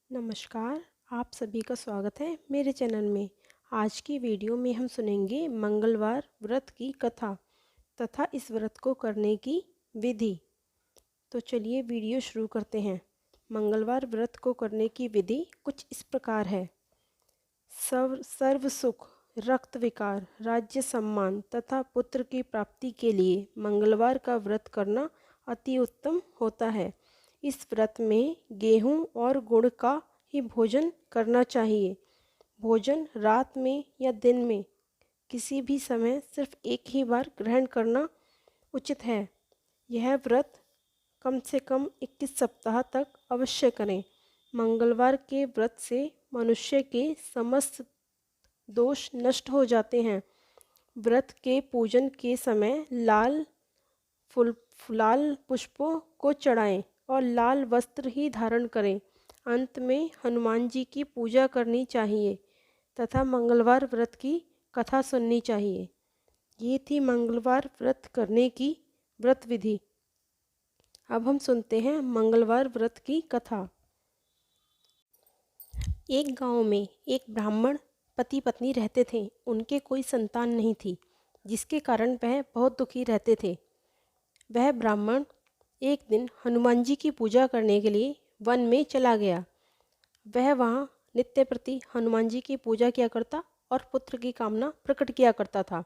नमस्कार। आप सभी का स्वागत है मेरे चैनल में। आज की वीडियो में हम सुनेंगे मंगलवार व्रत की कथा तथा इस व्रत को करने की विधि। तो चलिए वीडियो शुरू करते हैं। मंगलवार व्रत को करने की विधि कुछ इस प्रकार है। सर्व सुख, रक्त विकार, राज्य सम्मान तथा पुत्र की प्राप्ति के लिए मंगलवार का व्रत करना अति उत्तम होता है। इस व्रत में गेहूं और गुड़ का ही भोजन करना चाहिए। भोजन रात में या दिन में किसी भी समय सिर्फ एक ही बार ग्रहण करना उचित है। यह व्रत कम से कम 21 सप्ताह तक अवश्य करें। मंगलवार के व्रत से मनुष्य के समस्त दोष नष्ट हो जाते हैं। व्रत के पूजन के समय लाल पुष्पों को चढ़ाएं और लाल वस्त्र ही धारण करें। अंत में हनुमान जी की पूजा करनी चाहिए तथा मंगलवार व्रत की कथा सुननी चाहिए। ये थी मंगलवार व्रत करने की व्रत विधि। अब हम सुनते हैं मंगलवार व्रत की कथा। एक गांव में एक ब्राह्मण पति पत्नी रहते थे। उनके कोई संतान नहीं थी, जिसके कारण वह बहुत दुखी रहते थे। वह ब्राह्मण एक दिन हनुमान जी की पूजा करने के लिए वन में चला गया। वह वहाँ नित्य प्रति हनुमान जी की पूजा किया करता और पुत्र की कामना प्रकट किया करता था।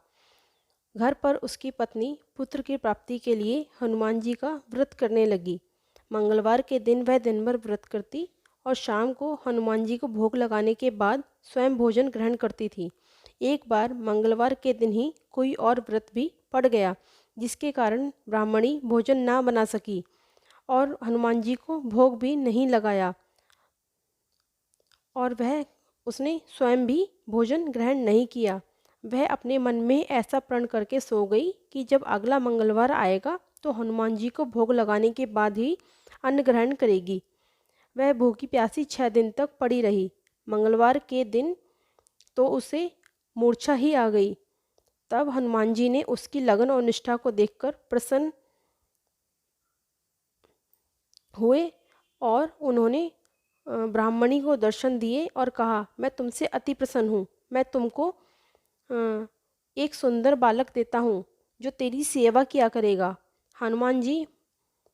घर पर उसकी पत्नी पुत्र की प्राप्ति के लिए हनुमान जी का व्रत करने लगी। मंगलवार के दिन वह दिन भर व्रत करती और शाम को हनुमान जी को भोग लगाने के बाद स्वयं भोजन ग्रहण करती थी। एक बार मंगलवार के दिन ही कोई और व्रत भी पड़ गया, जिसके कारण ब्राह्मणी भोजन ना बना सकी और हनुमान जी को भोग भी नहीं लगाया और उसने स्वयं भी भोजन ग्रहण नहीं किया। वह अपने मन में ऐसा प्रण करके सो गई कि जब अगला मंगलवार आएगा तो हनुमान जी को भोग लगाने के बाद ही अन्न ग्रहण करेगी। वह भूखी प्यासी 6 दिन तक पड़ी रही। मंगलवार के दिन तो उसे मूर्छा ही आ गई। तब हनुमान जी ने उसकी लगन और निष्ठा को देखकर प्रसन्न हुए और उन्होंने ब्राह्मणी को दर्शन दिए और कहा, मैं तुमसे अति प्रसन्न हूँ। मैं तुमको एक सुंदर बालक देता हूँ जो तेरी सेवा किया करेगा। हनुमान जी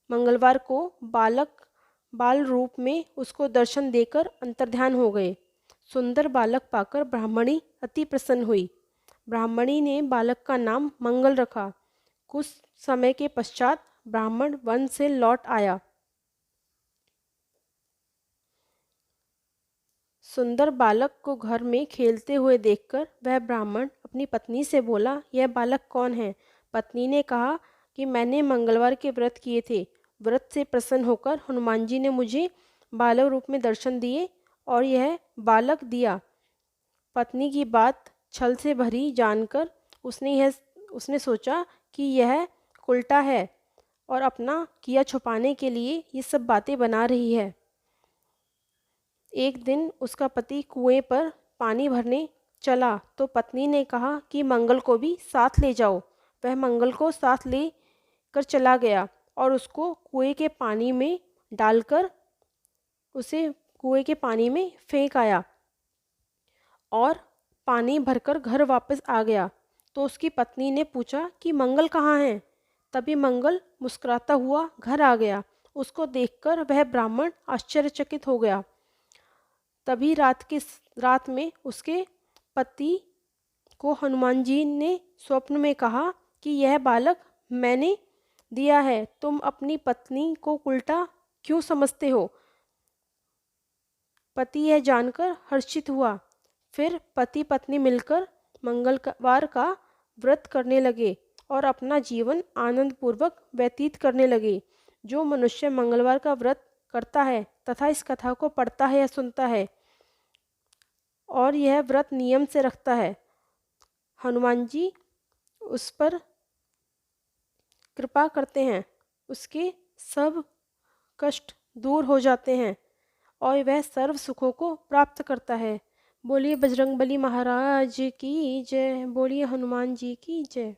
मंगलवार को बाल रूप में उसको दर्शन देकर अंतर्ध्यान हो गए। सुंदर बालक पाकर ब्राह्मणी अति प्रसन्न हुई। ब्राह्मणी ने बालक का नाम मंगल रखा। कुछ समय के पश्चात ब्राह्मण वन से लौट आया। सुंदर बालक को घर में खेलते हुए देखकर वह ब्राह्मण अपनी पत्नी से बोला, यह बालक कौन है? पत्नी ने कहा कि मैंने मंगलवार के व्रत किए थे। व्रत से प्रसन्न होकर हनुमान जी ने मुझे बालक रूप में दर्शन दिए और यह बालक दिया। पत्नी की बात छल से भरी जानकर उसने सोचा कि यह उल्टा है और अपना किया छुपाने के लिए ये सब बातें बना रही है। एक दिन उसका पति कुएं पर पानी भरने चला तो पत्नी ने कहा कि मंगल को भी साथ ले जाओ। वह मंगल को साथ ले कर चला गया और उसको कुएं के पानी में डालकर उसे कुएं के पानी में फेंक आया और पानी भरकर घर वापस आ गया। तो उसकी पत्नी ने पूछा कि मंगल कहाँ है? तभी मंगल मुस्कुराता हुआ घर आ गया। उसको देखकर वह ब्राह्मण आश्चर्यचकित हो गया। तभी रात में उसके पति को हनुमान जी ने स्वप्न में कहा कि यह बालक मैंने दिया है, तुम अपनी पत्नी को उल्टा क्यों समझते हो? पति यह जानकर हर्षित हुआ। फिर पति पत्नी मिलकर मंगलवार का व्रत करने लगे और अपना जीवन आनंद पूर्वक व्यतीत करने लगे। जो मनुष्य मंगलवार का व्रत करता है तथा इस कथा को पढ़ता है या सुनता है और यह व्रत नियम से रखता है, हनुमान जी उस पर कृपा करते हैं, उसके सब कष्ट दूर हो जाते हैं और वह सर्व सुखों को प्राप्त करता है। बोलिए बजरंगबली महाराज की जय। बोलिए हनुमान जी की जय।